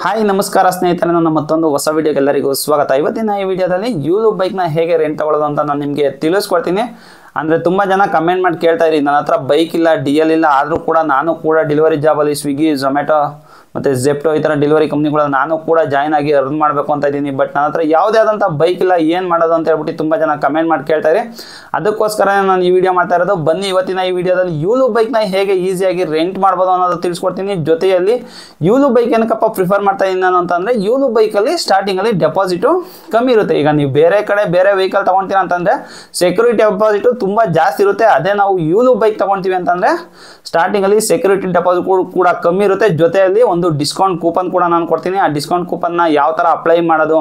Hi ನಮಸ್ಕಾರ ಸ್ನೇಹಿತರೆ, ನನ್ನ ಮತ್ತೊಂದು ಹೊಸ ವಿಡಿಯೋಗೆ ಎಲ್ಲರಿಗೂ ಸ್ವಾಗತ. ಇವತ್ತಿನ ಈ ವಿಡಿಯೋದಲ್ಲಿ ಯೂಲು ಬೈಕ್ನ ಹೇಗೆ ರೆಂಟ್ ತಗೊಳ್ಳೋದು ಅಂತ ನಾನು ನಿಮಗೆ ತಿಳಿಸ್ಕೊಡ್ತೀನಿ. ಅಂದರೆ ತುಂಬ ಜನ ಕಮೆಂಟ್ ಮಾಡಿ ಕೇಳ್ತಾ ಇರಿ, ನನ್ನ ಹತ್ರ ಬೈಕ್ ಇಲ್ಲ, DL ಇಲ್ಲ, ಆದರೂ ಕೂಡ ನಾನು ಕೂಡ ಡೆಲಿವರಿ ಜಾಬಲ್ಲಿ ಸ್ವಿಗ್ಗಿ, ಝೊಮ್ಯಾಟೊ ಮತ್ತು ಜೆಪ್ಟೋ ಈ ಥರ ಡೆಲಿವರಿ ಕಂಪ್ನಿಗಳಲ್ಲಿ ನಾನು ಕೂಡ ಜಾಯ್ನ್ ಆಗಿ ಅರ್ನ್ ಮಾಡಬೇಕು ಅಂತ ಇದ್ದೀನಿ. ಬಟ್ ನನ್ನ ಹತ್ರ ಯಾವುದೇ ಆದಂಥ ಬೈಕ್ ಇಲ್ಲ, ಏನು ಮಾಡೋದು ಅಂತ ಹೇಳ್ಬಿಟ್ಟು ತುಂಬ ಜನ ಕಮೆಂಟ್ ಮಾಡಿ ಕೇಳ್ತಾ ಇರಿ. ಅದಕ್ಕೋಸ್ಕರ ನಾನು ಈ ವಿಡಿಯೋ ಮಾಡ್ತಾ ಇರೋದು. ಬನ್ನಿ ಇವತ್ತಿನ ಈ ವಿಡಿಯೋದಲ್ಲಿ ಯೂಲು ಬೈಕ್ನ ಹೇಗೆ ಈಸಿಯಾಗಿ ರೆಂಟ್ ಮಾಡ್ಬೋದು ಅನ್ನೋದು ತಿಳಿಸ್ಕೊಡ್ತೀನಿ. ಜೊತೆಯಲ್ಲಿ ಯೂಲು ಬೈಕ್ ಏನಕ್ಕಪ್ಪ ಪ್ರಿಫರ್ ಮಾಡ್ತಾ ಇದ್ದೀನಿ ನಾನು ಅಂತಂದರೆ, ಯೂಲು ಬೈಕಲ್ಲಿ ಸ್ಟಾರ್ಟಿಂಗಲ್ಲಿ ಡೆಪಾಸಿಟು ಕಮ್ಮಿ ಇರುತ್ತೆ. ಈಗ ನೀವು ಬೇರೆ ಕಡೆ ಬೇರೆ ವೆಹಿಕಲ್ ತೊಗೊಳ್ತೀರ ಅಂತಂದರೆ ಸೆಕ್ಯೂರಿಟಿ ಡೆಪಾಸಿಟು ತುಂಬ ಜಾಸ್ತಿ ಇರುತ್ತೆ. ಅದೇ ನಾವು ಯೂಲು ಬೈಕ್ ತೊಗೊಳ್ತೀವಿ ಅಂತಂದರೆ ಸ್ಟಾರ್ಟಿಂಗಲ್ಲಿ ಸೆಕ್ಯೂರಿಟಿ ಡೆಪಾಸಿಟ್ ಕೂಡ ಕಮ್ಮಿ ಇರುತ್ತೆ. ಜೊತೆಯಲ್ಲಿ ಒಂದು ಡಿಸ್ಕೌಂಟ್ ಕೂಪನ್ ಕೂಡ ನಾನು ಕೊಡ್ತೀನಿ. ಆ ಡಿಸ್ಕೌಂಟ್ ಕೂಪನ್ನ ಯಾವ ಥರ ಅಪ್ಲೈ ಮಾಡೋದು,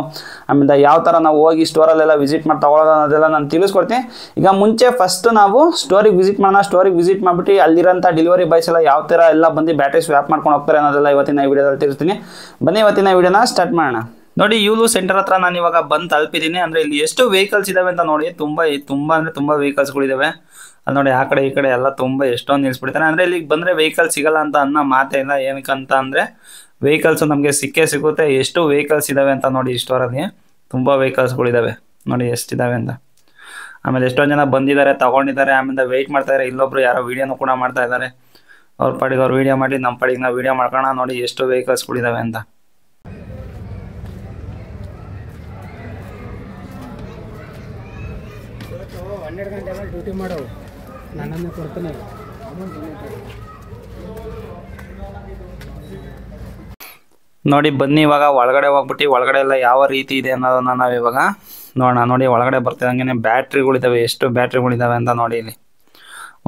ಆಮೇಲೆ ಯಾವ ಥರ ನಾವು ಹೋಗಿ ಸ್ಟೋರಲ್ಲೆಲ್ಲ ವಿಸಿಟ್ ಮಾಡಿ ತೊಗೊಳ್ಳೋದು ಅನ್ನೋದೆಲ್ಲ ನಾನು ತಿಳಿಸ್ಕೊಡ್ತೀನಿ. ಈಗ ಮುಂಚೆ ಫಸ್ಟ್ ನಾವು ಸ್ಟೋರಿಗೆ ವಿಸಿಟ್ ಮಾಡೋಣ. ಸ್ಟೋರಿಗೆ ವಿಸಿಟ್ ಮಾಡಿಬಿಟ್ಟು ಅಲ್ಲಿರೋಂಥ ಡೆಲಿವರಿ ಬಾಯ್ಸ್ ಎಲ್ಲ ಯಾವ ಥರ ಎಲ್ಲ ಬಂದು ಬ್ಯಾಟ್ರಿ ಸ್ವ್ಯಾಪ್ ಮಾಡ್ಕೊಂಡು ಹೋಗ್ತಾರೆ ಅನ್ನೋದೆಲ್ಲ ಇವತ್ತಿನ ವಿಡಿಯೋದಲ್ಲಿ ತಿಳಿಸ್ತೀನಿ. ಬನ್ನಿ ಇವತ್ತಿನ ವಿಡಿಯೋನ ಸ್ಟಾರ್ಟ್ ಮಾಡೋಣ. ನೋಡಿ, ಯೂಲು ಸೆಂಟರ್ ಹತ್ರ ನಾನು ಇವಾಗ ಬಂದು ತಲುಪಿದ್ದೀನಿ. ಅಂದರೆ ಇಲ್ಲಿ ಎಷ್ಟು ವೆಹಿಕಲ್ಸ್ ಇದಾವೆ ಅಂತ ನೋಡಿ, ತುಂಬ ವೆಹಿಕಲ್ಸ್ಗಳಿದ್ದಾವೆ. ಅಲ್ಲಿ ನೋಡಿ, ಆ ಕಡೆ ಈ ಕಡೆ ಎಲ್ಲ ತುಂಬ ಎಷ್ಟೊಂದು ನಿಲ್ಲಿಸ್ಬಿಡ್ತಾರೆ. ಅಂದರೆ ಇಲ್ಲಿಗೆ ಬಂದರೆ ವೆಹಿಕಲ್ ಸಿಗಲ್ಲ ಅಂತ ಅನ್ನೋ ಮಾತೇ ಇಲ್ಲ. ಏನಕ್ಕಂತ ಅಂದರೆ ವೆಹಿಕಲ್ಸು ನಮಗೆ ಸಿಗುತ್ತೆ. ಎಷ್ಟು ವೆಹಿಕಲ್ಸ್ ಇದ್ದಾವೆ ಅಂತ ನೋಡಿ, ಈ ಸ್ಟೋರಲ್ಲಿ ತುಂಬ ವೆಹಿಕಲ್ಸ್ಗಳಿದ್ದಾವೆ ನೋಡಿ ಎಷ್ಟಿದ್ದಾವೆ ಅಂತ. ಆಮೇಲೆ ಎಷ್ಟೊಂದು ಜನ ಬಂದಿದ್ದಾರೆ, ತೊಗೊಂಡಿದ್ದಾರೆ, ಆಮೇಲೆ ವೆಯ್ಟ್ ಮಾಡ್ತಾಯಿದ್ದಾರೆ. ಇಲ್ಲೊಬ್ರು ಯಾರೋ ವೀಡಿಯೋನು ಕೂಡ ಮಾಡ್ತಾ ಇದ್ದಾರೆ. ಅವ್ರ ಪಾಡಿಗೆ ಅವ್ರು ವೀಡಿಯೋ ಮಾಡಿ, ನಮ್ಮ ಪಾಡಿಗೆ ನಾವು ವೀಡಿಯೋ ಮಾಡ್ಕೊಳ್ಳೋಣ. ನೋಡಿ ಎಷ್ಟು ವೆಹಿಕಲ್ಸ್ಗಳಿದ್ದಾವೆ ಅಂತ. ಡ್ಯೂಟಿ ಮಾಡೋ ನನ್ನನ್ನು ಕೊಡ್ತಾನೆ. ನೋಡಿ ಬನ್ನಿ, ಇವಾಗ ಒಳಗಡೆ ಹೋಗ್ಬಿಟ್ಟು ಒಳಗಡೆ ಎಲ್ಲ ಯಾವ ರೀತಿ ಇದೆ ಅನ್ನೋದನ್ನ ನಾವು ಇವಾಗ ನೋಡೋಣ. ನೋಡಿ ಒಳಗಡೆ ಬರ್ತಿದ್ದಂಗೆ ಬ್ಯಾಟ್ರಿಗಳಿದ್ದಾವೆ. ಎಷ್ಟು ಬ್ಯಾಟ್ರಿಗಳಿದ್ದಾವೆ ಅಂತ ನೋಡಿ. ಇಲ್ಲಿ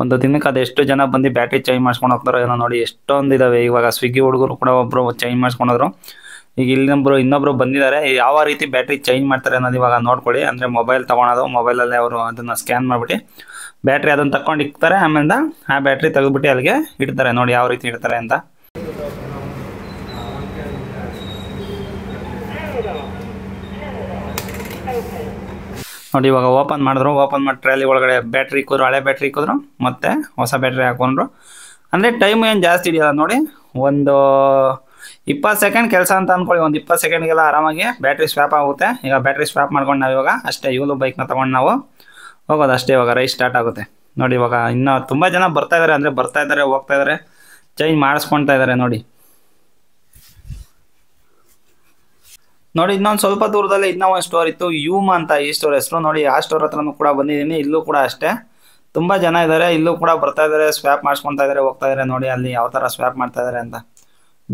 ಒಂದು ದಿನಕ್ಕೆ ಅದೆಷ್ಟು ಜನ ಬಂದು ಬ್ಯಾಟ್ರಿ ಚೇಂಜ್ ಮಾಡ್ಸ್ಕೊಂಡು ಹೋಗ್ತಾರೋ ಏನೋ ನೋಡಿ, ಎಷ್ಟೊಂದು ಇದ್ದಾವೆ. ಇವಾಗ ಸ್ವಿಗ್ಗಿ ಹುಡುಗರು ಕೂಡ ಒಬ್ಬರು ಚೇಂಜ್ ಮಾಡ್ಸ್ಕೊಂಡ್ರು. ಈಗ ಇನ್ನೊಬ್ರು ಬಂದಿದ್ದಾರೆ. ಯಾವ ರೀತಿ ಬ್ಯಾಟ್ರಿ ಚೇಂಜ್ ಮಾಡ್ತಾರೆ ಅನ್ನೋದು ಇವಾಗ ನೋಡ್ಕೊಳ್ಳಿ. ಅಂದರೆ ಮೊಬೈಲ್ ತೊಗೊಳೋದು, ಮೊಬೈಲಲ್ಲೇ ಅವರು ಅದನ್ನು ಸ್ಕ್ಯಾನ್ ಮಾಡಿಬಿಟ್ಟು ಬ್ಯಾಟ್ರಿ ಅದನ್ನು ತಗೊಂಡು ಇಕ್ತಾರೆ. ಆಮೇಲೆ ಆ ಬ್ಯಾಟ್ರಿ ತೆಗೆದುಬಿಟ್ಟು ಅಲ್ಲಿಗೆ ಇಡ್ತಾರೆ. ನೋಡಿ ಯಾವ ರೀತಿ ಇಡ್ತಾರೆ ಅಂತ. ನೋಡಿ ಇವಾಗ ಓಪನ್ ಮಾಡಿದ್ರು. ಓಪನ್ ಮಾಡಿ ಟ್ರಾಲಿ ಒಳಗಡೆ ಬ್ಯಾಟ್ರಿ ಇಕ್ಕಿದ್ರು, ಹಳೆ ಬ್ಯಾಟ್ರಿ ಇಕ್ಕಿದ್ರು, ಮತ್ತು ಹೊಸ ಬ್ಯಾಟ್ರಿ ಹಾಕೊಂಡ್ರು. ಅಂದರೆ ಟೈಮು ಏನು ಜಾಸ್ತಿ ಹಿಡಿಯಲ್ಲ ನೋಡಿ. ಒಂದು 20 ಸೆಕೆಂಡ್ ಕೆಲಸ ಅಂತ ಅಂದ್ಕೊಳ್ಳಿ. ಒಂದು 20 ಸೆಕೆಂಡ್ಗೆಲ್ಲ ಆರಾಮಾಗಿ ಬ್ಯಾಟ್ರಿ ಸ್ವ್ಯಾಪ್ ಆಗುತ್ತೆ. ಈಗ ಬ್ಯಾಟ್ರಿ ಸ್ವ್ಯಾಪ್ ಮಾಡ್ಕೊಂಡು ನಾವು ಇವಾಗ ಅಷ್ಟೇ ಯೂಲು ಬೈಕ್ನ ತೊಗೊಂಡು ನಾವು ಹೋಗೋದು ಅಷ್ಟೇ. ಇವಾಗ ರೈಸ್ ಸ್ಟಾರ್ಟ್ ಆಗುತ್ತೆ. ನೋಡಿ ಇವಾಗ ಇನ್ನೂ ತುಂಬ ಜನ ಬರ್ತಾಯಿದ್ದಾರೆ. ಅಂದರೆ ಬರ್ತಾಯಿದ್ದಾರೆ, ಹೋಗ್ತಾಯಿದ್ದಾರೆ, ಚೇಂಜ್ ಮಾಡಿಸ್ಕೊಳ್ತಾ ಇದ್ದಾರೆ. ನೋಡಿ ಇನ್ನೊಂದು ಸ್ವಲ್ಪ ದೂರದಲ್ಲಿ ಇನ್ನೂ ಒಂದು ಸ್ಟೋರ್ ಇತ್ತು, ಯೂಮಾ ಅಂತ. ಈ ಸ್ಟೋರ್ ಹೆಸರು ನೋಡಿ. ಆ ಸ್ಟೋರ್ ಹತ್ರನೂ ಕೂಡ ಬಂದಿದ್ದೀನಿ. ಇಲ್ಲೂ ಕೂಡ ಅಷ್ಟೇ ತುಂಬ ಜನ ಇದ್ದಾರೆ. ಇಲ್ಲೂ ಕೂಡ ಬರ್ತಾಯಿದ್ದಾರೆ, ಸ್ವ್ಯಾಪ್ ಮಾಡಿಸ್ಕೊಳ್ತಾ ಇದ್ದಾರೆ, ಹೋಗ್ತಾ ಇದ್ದಾರೆ. ನೋಡಿ ಅಲ್ಲಿ ಯಾವ ಥರ ಸ್ವ್ಯಾಪ್ ಮಾಡ್ತಾ ಇದ್ದಾರೆ ಅಂತ.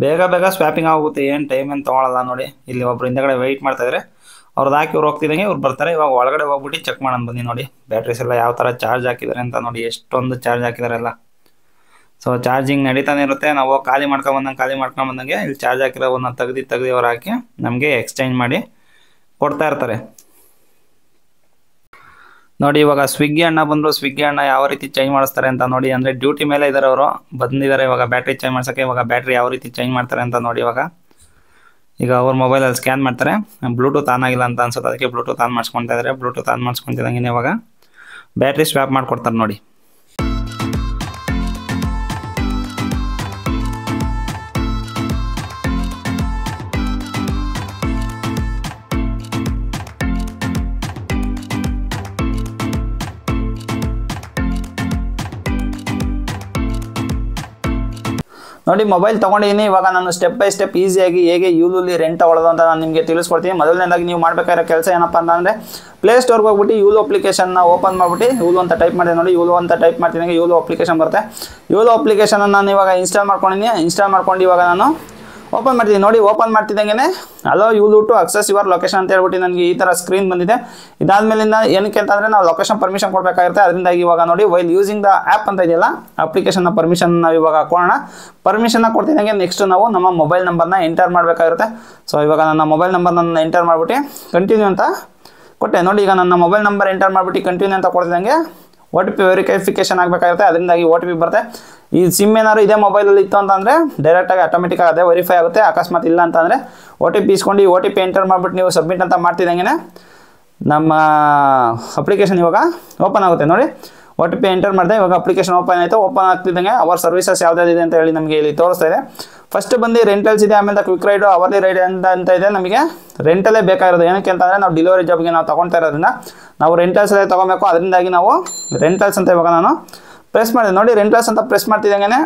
ಬೇಗ ಸ್ವ್ಯಾಪಿಂಗ್ ಆಗುತ್ತೆ, ಏನು ಟೈಮ್ ಏನು ತೊಗೊಳಲ್ಲ. ನೋಡಿ ಇಲ್ಲಿ ಒಬ್ರು ಹಿಂದೆಗಡೆ ವೆಯ್ಟ್ ಮಾಡ್ತಾಯಿದ್ದಾರೆ. ಅವ್ರದ್ದು ಹಾಕಿ ಇವ್ರು ಹೋಗ್ತಿದ್ದಂಗೆ ಇವ್ರು ಬರ್ತಾರೆ. ಇವಾಗ ಒಳಗಡೆ ಹೋಗ್ಬಿಟ್ಟು ಚೆಕ್ ಮಾಡೋಣ ಬನ್ನಿ. ನೋಡಿ ಬ್ಯಾಟ್ರೀಸ್ ಎಲ್ಲ ಯಾವ ಥರ ಚಾರ್ಜ್ ಹಾಕಿದ್ದಾರೆ ಅಂತ ನೋಡಿ. ಎಷ್ಟೊಂದು ಚಾರ್ಜ್ ಹಾಕಿದ್ದಾರೆ ಎಲ್ಲ. ಸೊ ಚಾರ್ಜಿಂಗ್ ನಡೀತಾನೆ ಇರುತ್ತೆ. ನಾವು ಖಾಲಿ ಮಾಡ್ಕೊಂಬಂದಂಗೆ ಇಲ್ಲಿ ಚಾರ್ಜ್ ಹಾಕಿರೋವನ್ನ ತೆಗ್ದು ಅವ್ರು ಹಾಕಿ ನಮಗೆ ಎಕ್ಸ್ಚೇಂಜ್ ಮಾಡಿ ಕೊಡ್ತಾ ಇರ್ತಾರೆ. ನೋಡಿ ಇವಾಗ ಸ್ವಿಗ್ಗಿ ಅಣ್ಣ ಬಂದರು. ಸ್ವಿಗ್ಗಿ ಅಣ್ಣ ಯಾವ ರೀತಿ ಚೇಂಜ್ ಮಾಡಿಸ್ತಾರೆ ಅಂತ ನೋಡಿ. ಅಂದರೆ ಡ್ಯೂಟಿ ಮೇಲೆ ಇದ್ದಾರೆ, ಅವರು ಬಂದಿದ್ದಾರೆ ಇವಾಗ ಬ್ಯಾಟ್ರಿ ಚೇಂಜ್ ಮಾಡ್ಸೋಕ್ಕೆ. ಇವಾಗ ಬ್ಯಾಟ್ರಿ ಯಾವ ರೀತಿ ಚೇಂಜ್ ಮಾಡ್ತಾರೆ ಅಂತ ನೋಡಿ. ಈಗ ಅವ್ರ ಮೊಬೈಲಲ್ಲಿ ಸ್ಕ್ಯಾನ್ ಮಾಡ್ತಾರೆ. ಬ್ಲೂಟೂತ್ ಆನ್ ಆಗಿಲ್ಲ ಅಂತ ಅನ್ಸುತ್ತೆ, ಅದಕ್ಕೆ ಬ್ಲೂಟೂತ್ ಆನ್ ಮಾಡಿಸ್ಕೊಳ್ತಾ ಇದ್ದಾರೆ. ಬ್ಲೂಟೂತ್ ಆನ್ ಮಾಡಿಸ್ಕೊತಿದ್ದಂಗೆ ಇವಾಗ ಬ್ಯಾಟ್ರಿ ಸ್ವ್ಯಾಪ್ ಮಾಡಿಕೊಡ್ತಾರೆ ನೋಡಿ. ನೋಡಿ ಮೊಬೈಲ್ ತೊಗೊಂಡಿದ್ದೀನಿ. ಇವಾಗ ನಾನು ಸ್ಟೆಪ್ ಬೈ ಸ್ಟೆಪ್ ಈಸಿಯಾಗಿ ಹೇಗೆ ಯೂಲುಲಿ ರೆಂಟ್ ತಗೊಳ್ಳೋದು ಅಂತ ನಾನು ನಿಮಗೆ ತಿಳಿಸ್ಕೊಡ್ತೀನಿ. ಮೊದಲನೇದಾಗಿ ನೀವು ಮಾಡಬೇಕಾಗಿರೋ ಕೆಲಸ ಏನಪ್ಪ ಅಂತಂದರೆ, ಪ್ಲೇ ಸ್ಟೋರ್ಗೆ ಹೋಗ್ಬಿಟ್ಟು ಯೂಲು ಅಪ್ಲಿಕೇಶನ್ನ ಓಪನ್ ಮಾಡಿಬಿಟ್ಟು ಯೂಲು ಅಂತ ಟೈಪ್ ಮಾಡಿ. ನೋಡಿ ಯೂಲು ಅಂತ ಟೈಪ್ ಮಾಡ್ತೀನಿ, ಯೂಲು ಅಪ್ಲಿಕೇಶನ್ ಬರುತ್ತೆ. ಯೂಲು ಅಪ್ಲಿಕೇಶನನ್ನು ನಾನು ಇವಾಗ ಇನ್ಸ್ಟಾಲ್ ಮಾಡ್ಕೊಂಡಿದ್ದೀನಿ. ಇನ್ಸ್ಟಾಲ್ ಮಾಡ್ಕೊಂಡು ಇವಾಗ ನಾನು ಓಪನ್ ಮಾಡ್ತೀನಿ. ನೋಡಿ ಓಪನ್ ಮಾಡ್ತಿದ್ದಂಗೆ allow Yulu to access your location ಅಂತ ಹೇಳ್ಬಿಟ್ಟು ನನಗೆ ಈ ಥರ ಸ್ಕ್ರೀನ್ ಬಂದಿದೆ. ಇದಾದಮೇಲಿಂದ ಏನಕ್ಕೆ ಅಂತಂದರೆ ನಾವು ಲೊಕೇಶನ್ ಪರ್ಮಿಷನ್ ಕೊಡಬೇಕಾಗಿರುತ್ತೆ. ಅದರಿಂದಾಗಿ ಇವಾಗ ನೋಡಿ ವೈಲ್ ಯೂಸಿಂಗ್ ದ ಆ್ಯಪ್ ಅಂತ ಇದೆಯಲ್ಲ, ಅಪ್ಲಿಕೇಶನ್ನ ಪರ್ಮಿಷನ್ ನಾವು ಇವಾಗ ಕೊಡೋಣ. ಪರ್ಮಿಷನ್ನ ಕೊಡ್ತಿದ್ದಂಗೆ ನೆಕ್ಸ್ಟ್ ನಾವು ನಮ್ಮ ಮೊಬೈಲ್ ನಂಬರ್ನ ಎಂಟರ್ ಮಾಡಬೇಕಾಗಿರುತ್ತೆ. ಸೊ ಇವಾಗ ನನ್ನ ಮೊಬೈಲ್ ನಂಬರ್ನ ಎಂಟರ್ ಮಾಡಿಬಿಟ್ಟು ಕಂಟಿನ್ಯೂ ಅಂತ ಕೊಟ್ಟೆ. ನೋಡಿ ಈಗ ನನ್ನ ಮೊಬೈಲ್ ನಂಬರ್ ಎಂಟರ್ ಮಾಡಿಬಿಟ್ಟು ಕಂಟಿನ್ಯೂ ಅಂತ ಕೊಡ್ತಿದ್ದಂಗೆ OTP ವೆರಿಫಿಕೇಷನ್ ಆಗಬೇಕಾಗುತ್ತೆ. ಅದರಿಂದಾಗಿ OTP ಬರುತ್ತೆ. ಈ ಸಿಮ್ ಏನಾದ್ರು ಇದೇ ಮೊಬೈಲಲ್ಲಿ ಇತ್ತು ಅಂತಂದರೆ ಡೈರೆಕ್ಟಾಗಿ ಆಟೋಮೆಟಿಕ್ಕಾಗಿ ಅದೇ ವೆರಿಫೈ ಆಗುತ್ತೆ. ಅಕಸ್ಮಾತ್ ಇಲ್ಲ ಅಂತಂದರೆ OTP ಇಸ್ಕೊಂಡು OTP ಎಂಟರ್ ಮಾಡಿಬಿಟ್ಟು ನೀವು ಸಬ್ಮಿಟ್ ಅಂತ ಮಾಡ್ತಿದ್ದಂಗೆ ನಮ್ಮ ಅಪ್ಲಿಕೇಶನ್ ಇವಾಗ ಓಪನ್ ಆಗುತ್ತೆ. ನೋಡಿ OTP ಎಂಟರ್ ಮಾಡಿದೆ. ಇವಾಗ ಅಪ್ಲಿಕೇಶನ್ ಓಪನ್ ಆಯಿತು. ಓಪನ್ ಆಗ್ತಿದ್ದಂಗೆ ಅವರ್ ಸರ್ವಿಸಸ್ ಯಾವ್ದಾದಿದೆ ಅಂತ ಹೇಳಿ ನಮಗೆ ಇಲ್ಲಿ ತೋರಿಸ್ತಾ ಇದೆ. ಫಸ್ಟ್ ಬಂದು ರೆಂಟಲ್ಸ್ ಇದೆ, ಆಮೇಲೆ ಕ್ವಿಕ್ ರೈಡು, ಅವರ್ಲಿ ರೈಡ್ ಅಂತ ಇದೆ. ನಮಗೆ ರೆಂಟಲ್ಲೇ ಬೇಕಾಗಿರೋದು. ಏನಕ್ಕೆ ಅಂತಂದರೆ ನಾವು ಡೆಲಿವರಿ ಜಾಬ್ಗೆ ನಾವು ತೊಗೊಳ್ತಾ ಇರೋದ್ರಿಂದ ನಾವು ರೆಂಟಲ್ಸಲ್ಲೇ ತೊಗೊಬೇಕು. ಅದರಿಂದಾಗಿ ನಾವು ರೆಂಟಲ್ಸ್ ಅಂತ ಇವಾಗ ನಾನು ಪ್ರೆಸ್ ಮಾಡಿದೆ ನೋಡಿ. ರೆಂಟಲ್ಸ್ ಅಂತ ಪ್ರೆಸ್ ಮಾಡ್ತಿದ್ದಂಗೆ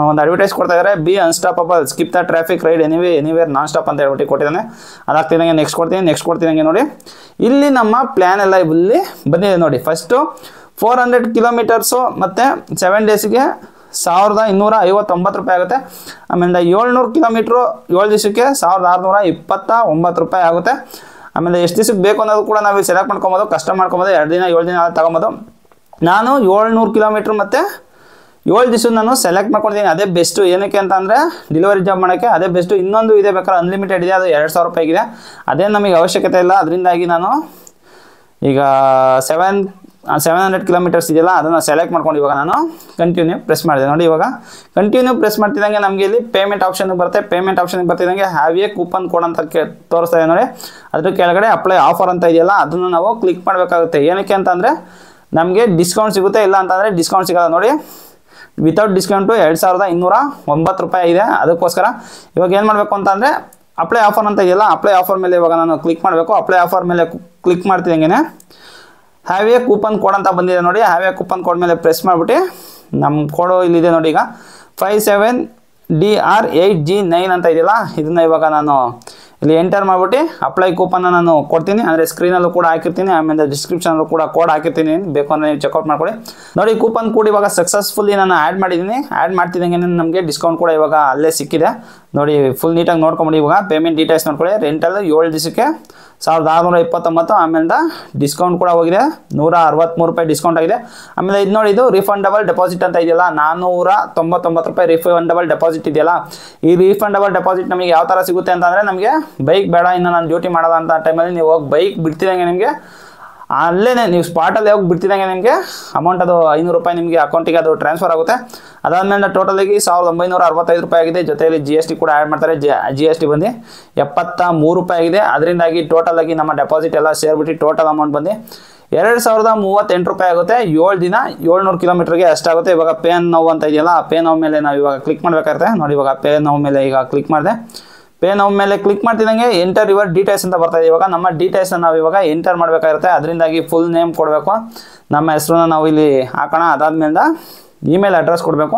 ಒಂದು ಅಡ್ವರ್ಟೈಸ್ ಕೊಡ್ತಾ ಇದ್ದಾರೆ, be unstoppable, skip the traffic, ride anywhere non stop ಅಂತ ಹೇಳ್ಬಿಟ್ಟು ಕೊಟ್ಟಿದ್ದಾನೆ. ಅದಾಗ್ತಿದ್ದಂಗೆ ನೆಕ್ಸ್ಟ್ ಕೊಡ್ತಿದ್ದಂಗೆ ನೋಡಿ ಇಲ್ಲಿ ನಮ್ಮ ಪ್ಲ್ಯಾನ್ ಎಲ್ಲ ಇಲ್ಲಿ ಬಂದಿದೆ ನೋಡಿ. ಫಸ್ಟು 400 ಕಿಲೋಮೀಟರ್ಸು ಮತ್ತು 7 ಡೇಸಿಗೆ 1259 ರೂಪಾಯಿ ಆಗುತ್ತೆ. ಆಮೇಲೆ 700 ಕಿಲೋಮೀಟ್ರು 7 ದಿವಸಕ್ಕೆ 1629 ರೂಪಾಯಿ ಆಗುತ್ತೆ. ಆಮೇಲೆ ಎಷ್ಟು ದಿವಸಕ್ಕೆ ಬೇಕು ಅನ್ನೋದು ಕೂಡ ನಾವು ಸೆಲೆಕ್ಟ್ ಮಾಡ್ಕೊಬೋದು, ಕಸ್ಟಮ್ ಮಾಡ್ಕೊಬೋದು. 2 ದಿನ 7 ದಿನ ತಗೊಬೋದು. ನಾನು 700 ಕಿಲೋಮೀಟ್ರ್ ಮತ್ತು 7 ದಿವಸ ನಾನು ಸೆಲೆಕ್ಟ್ ಮಾಡ್ಕೊಂಡಿದ್ದೀನಿ. ಅದೇ ಬೆಸ್ಟು. ಏನಕ್ಕೆ ಅಂತ ಅಂದರೆ ಡೆಲಿವರಿ ಜಾಬ್ ಮಾಡೋಕ್ಕೆ ಅದೇ ಬೆಸ್ಟು. ಇನ್ನೊಂದು ಇದೆ ಬೇಕಾದ್ರೆ ಅನ್ಲಿಮಿಟೆಡ್ ಇದೆ, ಅದು 2000 ರೂಪಾಯಿಗಿದೆ. ಅದೇನು ನಮಗೆ ಅವಶ್ಯಕತೆ ಇಲ್ಲ. ಅದರಿಂದಾಗಿ ನಾನು ಈಗ 700 ಕಿಲೋಮೀಟರ್ಸ್ ಇದೆಯಲ್ಲ ಅದನ್ನು ಸೆಲೆಕ್ಟ್ ಮಾಡ್ಕೊಂಡು ಇವಾಗ ನಾನು ಕಂಟಿನ್ಯೂ ಪ್ರೆಸ್ ಮಾಡಿದೆ ನೋಡಿ. ಇವಾಗ ಕಂಟಿನ್ಯೂ ಪ್ರೆಸ್ ಮಾಡ್ತಿದ್ದಂಗೆ ನಮಗೆ ಇಲ್ಲಿ ಪೇಮೆಂಟ್ ಆಪ್ಷನ್ಗೆ ಬರುತ್ತೆ. ಪೇಮೆಂಟ್ ಆಪ್ಷನ್ಗೆ ಬರ್ತಿದ್ದಂಗೆ ಹ್ಯಾವ್ ಎ ಕೂಪನ್ ಕೋಡ್ ಅಂತ ತೋರಿಸ್ತಾ ಇದೆ ನೋಡಿ. ಅದ್ರ ಕೆಳಗಡೆ ಅಪ್ಲೈ ಆಫರ್ ಅಂತ ಇದೆಯಲ್ಲ ಅದನ್ನು ನಾವು ಕ್ಲಿಕ್ ಮಾಡಬೇಕಾಗುತ್ತೆ. ಏನಕ್ಕೆ ಅಂತಂದರೆ ನಮಗೆ ಡಿಸ್ಕೌಂಟ್ ಸಿಗುತ್ತೆ, ಇಲ್ಲ ಅಂತಂದರೆ ಡಿಸ್ಕೌಂಟ್ ಸಿಗೋಲ್ಲ ನೋಡಿ. ವಿತೌಟ್ ಡಿಸ್ಕೌಂಟು 2209 ರೂಪಾಯಿ ಇದೆ. ಅದಕ್ಕೋಸ್ಕರ ಇವಾಗ ಏನು ಮಾಡಬೇಕು ಅಂತಂದರೆ ಅಪ್ಲೈ ಆಫರ್ ಅಂತ ಇದೆಯಲ್ಲ, ಅಪ್ಲೈ ಆಫರ್ ಮೇಲೆ ಇವಾಗ ನಾನು ಕ್ಲಿಕ್ ಮಾಡಬೇಕು. ಅಪ್ಲೈ ಆಫರ್ ಮೇಲೆ ಕ್ಲಿಕ್ ಮಾಡ್ತಿದ್ದಂಗೆ ಹ್ಯಾವ್ ಎ ಕೂಪನ್ ಕೋಡ್ ಅಂತ ಬಂದಿದೆ ನೋಡಿ. ಹ್ಯಾವ್ ಎ ಕೂಪನ್ ಕೋಡ್ ಮೇಲೆ ಪ್ರೆಸ್ ಮಾಡಿಬಿಟ್ಟು ನಮ್ಮ ಕೋಡು ಇಲ್ಲಿದೆ ನೋಡಿ. ಈಗ 57DR8G9 ಅಂತ ಇದೆಯಲ್ಲ, ಇದನ್ನು ಇವಾಗ ನಾನು ಇಲ್ಲಿ ಎಂಟರ್ ಮಾಡಿಬಿಟ್ಟು ಅಪ್ಲೈ ಕೂಪನ್ನ ನಾನು ಕೊಡ್ತೀನಿ. ಅಂದರೆ ಸ್ಕ್ರೀನಲ್ಲೂ ಕೂಡ ಹಾಕಿರ್ತೀನಿ, ಆಮೇಲೆ ಡಿಸ್ಕ್ರಿಪ್ಷನಲ್ಲೂ ಕೂಡ ಕೋಡ್ ಹಾಕಿರ್ತೀನಿ, ಬೇಕು ಅಂದರೆ ನೀವು ಚೆಕ್ಔಟ್ ಮಾಡ್ಕೊಳ್ಳಿ ನೋಡಿ. ಕೂಪನ್ ಕೋಡ್ ಇವಾಗ ಸಕ್ಸಸ್ಫುಲ್ಲಿ ನಾನು ಆ್ಯಡ್ ಮಾಡಿದ್ದೀನಿ. ಆ್ಯಡ್ ಮಾಡ್ತಿದ್ದಂಗೆ ನಮಗೆ ಡಿಸ್ಕೌಂಟ್ ಕೂಡ ಇವಾಗ ಅಲ್ಲೇ ಸಿಕ್ಕಿದೆ ನೋಡಿ. ಫುಲ್ ನೀಟಾಗಿ ನೋಡ್ಕೊಂಬಿಡಿ. ಇವಾಗ ಪೇಮೆಂಟ್ ಡೀಟೇಲ್ಸ್ ನೋಡ್ಕೊಳ್ಳಿ. ರೆಂಟಲ್ 7 ದಿವಸಕ್ಕೆ 1629. ಆಮೇಲೆ ಡಿಸ್ಕೌಂಟ್ ಕೂಡ ಹೋಗಿದೆ, 163 ರೂಪಾಯಿ ಡಿಸ್ಕೌಂಟ್ ಆಗಿದೆ. ಆಮೇಲೆ ಇದು ನೋಡಿ, ಇದು ರಿಫಂಡಬಲ್ ಡೆಪಾಸಿಟ್ ಅಂತ ಇದೆಯಲ್ಲ, 499 ರೂಪಾಯಿ ರಿಫಂಡಬಲ್ ಡೆಪಾಸಿಟ್ ಇದೆಯಲ್ಲ. ಈ ರಿಫಂಡಬಲ್ ಡೆಪಾಸಿಟ್ ನಮಗೆ ಯಾವ ಥರ ಸಿಗುತ್ತೆ ಅಂತಂದರೆ, ನಮಗೆ ಬೈಕ್ ಬೇಡ, ಇನ್ನು ನಾನು ಡ್ಯೂಟಿ ಮಾಡೋದ ಅಂತ ಟೈಮಲ್ಲಿ ನೀವು ಹೋಗಿ ಬೈಕ್ ಬಿಡ್ತಿದ್ದಂಗೆ ನಿಮಗೆ ಅಲ್ಲೇ ನೀವು ಸ್ಪಾಟಲ್ಲಿ ಹೋಗಿ ಬಿಡ್ತಿದ್ದಂಗೆ ನಿಮಗೆ ಅಮೌಂಟ್ ಅದು 500 ರೂಪಾಯಿ ನಿಮಗೆ ಅಕೌಂಟಿಗೆ ಅದು ಟ್ರಾನ್ಸ್ಫರ್ ಆಗುತ್ತೆ. ಅದಾದಮೇಲೆ ಟೋಟಲಾಗಿ 1965 ರೂಪಾಯಿ ಆಗಿದೆ. ಜೊತೆಯಲ್ಲಿ GST ಕೂಡ ಆ್ಯಡ್ ಮಾಡ್ತಾರೆ. GST ಬಂದು 73 ರೂಪಾಯಿ ಆಗಿದೆ. ಅದರಿಂದಾಗಿ ಟೋಟಲಾಗಿ ನಮ್ಮ ಡೆಪಾಸಿಟ್ ಎಲ್ಲ ಸೇರಿಬಿಟ್ಟು ಟೋಟಲ್ ಅಮೌಂಟ್ ಬಂದು 2038 ರೂಪಾಯಿ ಆಗುತ್ತೆ. 7 ದಿನ 700 ಕಿಲೋಮೀಟ್ರಿಗೆ ಅಷ್ಟಾಗುತ್ತೆ. ಇವಾಗ ಪೇ ನೋವು ಅಂತ ಇದೆಯಲ್ಲ, ಪೇ ನೋವು ಮೇಲೆ ನಾವು ಇವಾಗ ಕ್ಲಿಕ್ ಮಾಡಬೇಕಾಗುತ್ತೆ ನೋಡಿ. ಇವಾಗ ಪೇ ನೋವು ಮೇಲೆ ಈಗ ಕ್ಲಿಕ್ ಮಾಡಿದೆ. ಪೇ ನೋವು ಮೇಲೆ ಕ್ಲಿಕ್ ಮಾಡ್ತಿದ್ದಂಗೆ ಎಂಟರ್ ಯುವರ್ ಡೀಟೇಲ್ಸ್ ಅಂತ ಬರ್ತಾಯಿದೆ. ಇವಾಗ ನಮ್ಮ ಡೀಟೇಲ್ಸ್ನ ನಾವು ಇವಾಗ ಎಂಟರ್ ಮಾಡಬೇಕಾಗಿರುತ್ತೆ. ಅದರಿಂದಾಗಿ ಫುಲ್ ನೇಮ್ ಕೊಡಬೇಕು, ನಮ್ಮ ಹೆಸರನ್ನ ನಾವು ಇಲ್ಲಿ ಹಾಕೋಣ. ಅದಾದಮೇಲೆ ಇಮೇಲ್ ಅಡ್ರೆಸ್ ಕೊಡಬೇಕು.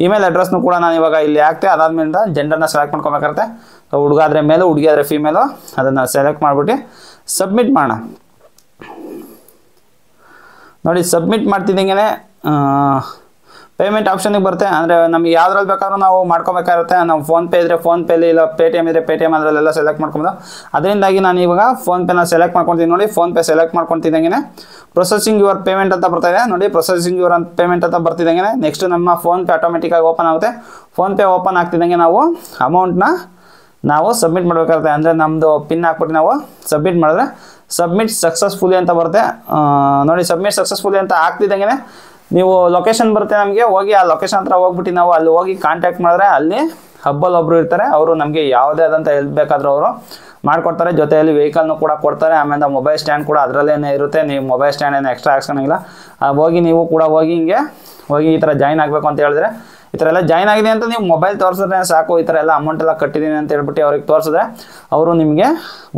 ಇಮೇಲ್ ಅಡ್ರೆಸ್ನು ಕೂಡ ನಾನು ಇವಾಗ ಇಲ್ಲಿ ಹಾಕ್ತೆ. ಅದಾದಮೇಲೆ ಜೆಂಡರ್ನ ಸೆಲೆಕ್ಟ್ ಮಾಡ್ಕೊಬೇಕಾಗುತ್ತೆ. ಹುಡುಗ ಆದರೆ ಮೇಲು, ಹುಡುಗಿ ಆದರೆ ಫೀಮೇಲು. ಅದನ್ನು ಸೆಲೆಕ್ಟ್ ಮಾಡಿಬಿಟ್ಟು ಸಬ್ಮಿಟ್ ಮಾಡೋಣ ನೋಡಿ. ಸಬ್ಮಿಟ್ ಮಾಡ್ತಿದ್ದಂಗೆ ಪೇಮೆಂಟ್ ಆಪ್ಷನ್ಗೆ ಬರುತ್ತೆ. ಅಂದರೆ ನಮಗೆ ಯಾವ್ದ್ರಲ್ಲಿ ಬೇಕಾದ್ರೂ ನಾವು ಮಾಡ್ಕೊಬೇಕಾಗುತ್ತೆ. ನಾವು ಫೋನ್ಪೇ ಇದ್ದರೆ ಫೋನ್ಪೇಲಿ, ಇಲ್ಲ ಪೇಟಿಎಮ್ ಇದ್ದರೆ ಪೇಟಿಎಮ್, ಅದರಲ್ಲೆಲ್ಲ ಸೆಲೆಕ್ಟ್ ಮಾಡ್ಕೊಬೋದು. ಅದರಿಂದಾಗಿ ನಾನು ಇವಾಗ ಫೋನ್ಪೇನ ಸೆಲೆಕ್ಟ್ ಮಾಡ್ಕೊತೀನಿ ನೋಡಿ. ಫೋನ್ಪೇ ಸೆಲೆಕ್ಟ್ ಮಾಡ್ಕೊತಿದ್ದಂಗೆ ಪ್ರೊಸೆಸಿಂಗ್ ಯುವರ್ ಪೇಮೆಂಟ್ ಅಂತ ಬರ್ತಾಯಿದೆ ನೋಡಿ. ಪ್ರೊಸೆಸಿಂಗ್ ಯುವರ್ ಪೇಮೆಂಟ್ ಅಂತ ಬರ್ತಿದ್ದಂಗೆ ನೆಕ್ಸ್ಟ್ ನಮ್ಮ ಫೋನ್ಪೇ ಆಟೋಮೆಟಿಕ್ಕಾಗಿ ಓಪನ್ ಆಗುತ್ತೆ. ಫೋನ್ಪೇ ಓಪನ್ ಆಗ್ತಿದ್ದಂಗೆ ನಾವು ಅಮೌಂಟ್ನ ನಾವು ಸಬ್ಮಿಟ್ ಮಾಡಬೇಕಾಗುತ್ತೆ. ಅಂದರೆ ನಮ್ಮದು ಪಿನ್ ಹಾಕ್ಬಿಟ್ಟು ನಾವು ಸಬ್ಮಿಟ್ ಮಾಡಿದ್ರೆ ಸಬ್ಮಿಟ್ ಸಕ್ಸಸ್ಫುಲಿ ಅಂತ ಬರುತ್ತೆ ನೋಡಿ. ಸಬ್ಮಿಟ್ ಸಕ್ಸಸ್ಫುಲಿ ಅಂತ ಆಗ್ತಿದ್ದಂಗೆ ನೀವು ಲೊಕೇಶನ್ ಬರುತ್ತೆ ನಮಗೆ. ಹೋಗಿ ಆ ಲೊಕೇಶನ್ ಹತ್ರ ಹೋಗ್ಬಿಟ್ಟು ನಾವು ಅಲ್ಲಿ ಹೋಗಿ ಕಾಂಟ್ಯಾಕ್ಟ್ ಮಾಡಿದ್ರೆ ಅಲ್ಲಿ ಹಬ್ಬಲ್ಲಿ ಒಬ್ಬರು ಇರ್ತಾರೆ. ಅವರು ನಮಗೆ ಯಾವುದೇ ಆದಂಥ ಹೆಲ್ಪ್ ಬೇಕಾದರೂ ಅವರು ಮಾಡಿಕೊಡ್ತಾರೆ. ಜೊತೆಯಲ್ಲಿ ವೆಹಿಕಲ್ನು ಕೂಡ ಕೊಡ್ತಾರೆ. ಆಮೇಲೆ ಮೊಬೈಲ್ ಸ್ಟ್ಯಾಂಡ್ ಕೂಡ ಅದರಲ್ಲೇ ಇರುತ್ತೆ. ನೀವು ಮೊಬೈಲ್ ಸ್ಟ್ಯಾಂಡ್ ಏನು ಎಕ್ಸ್ಟ್ರಾ ಹಾಕ್ಸೋಂಗಿಲ್ಲ. ಹೋಗಿ ನೀವು ಕೂಡ ಹೋಗಿ ಹೋಗಿ ಈ ಥರ ಜಾಯ್ನ್ ಆಗಬೇಕು ಅಂತ ಹೇಳಿದ್ರೆ ಈ ಥರ ಎಲ್ಲ ಜಾಯ್ನ್ ಆಗಿದೆ ಅಂತ ನೀವು ಮೊಬೈಲ್ ತೋರಿಸಿದ್ರೆ ಸಾಕು. ಈ ಥರ ಎಲ್ಲ ಅಮೌಂಟ್ ಎಲ್ಲ ಕಟ್ಟಿದ್ದೀನಿ ಅಂತ ಹೇಳ್ಬಿಟ್ಟು ಅವ್ರಿಗೆ ತೋರಿಸಿದ್ರೆ ಅವರು ನಿಮಗೆ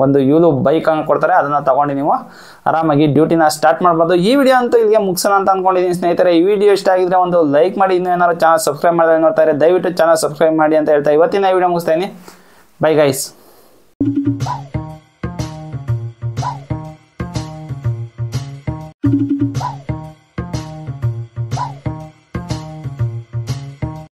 ಒಂದು ಯೂಲು ಬೈಕ್ ಹಂಗೆ ಕೊಡ್ತಾರೆ. ಅದನ್ನು ತೊಗೊಂಡು ನೀವು ಆರಾಮಾಗಿ ಡ್ಯೂಟಿನ ಸ್ಟಾರ್ಟ್ ಮಾಡ್ಬೋದು. ಈ ವಿಡಿಯೋ ಅಂತೂ ಇಲ್ಲಿಗೆ ಮುಗಿಸೋಣ ಅಂತ ಅಂದ್ಕೊಂಡಿದ್ದೀನಿ ಸ್ನೇಹಿತರೆ. ಈ ವಿಡಿಯೋ ಇಷ್ಟ ಆಗಿದ್ರೆ ಒಂದು ಲೈಕ್ ಮಾಡಿ. ಇನ್ನೂ ಏನಾದ್ರು ಚಾನಲ್ ಸಬ್ಸ್ಕ್ರೈಬ್ ಮಾಡಿದ್ರೆ ನೋಡ್ತಾ ಇದ್ದಾರೆ, ದಯವಿಟ್ಟು ಚಾನಲ್ ಸಬ್ಸ್ಕ್ರೈಬ್ ಮಾಡಿ ಅಂತ ಹೇಳ್ತಾ ಇವತ್ತಿನ ವಿಡಿಯೋ ಮುಗಿಸ್ತಾ ಇದ್ದೀನಿ. Bye guys.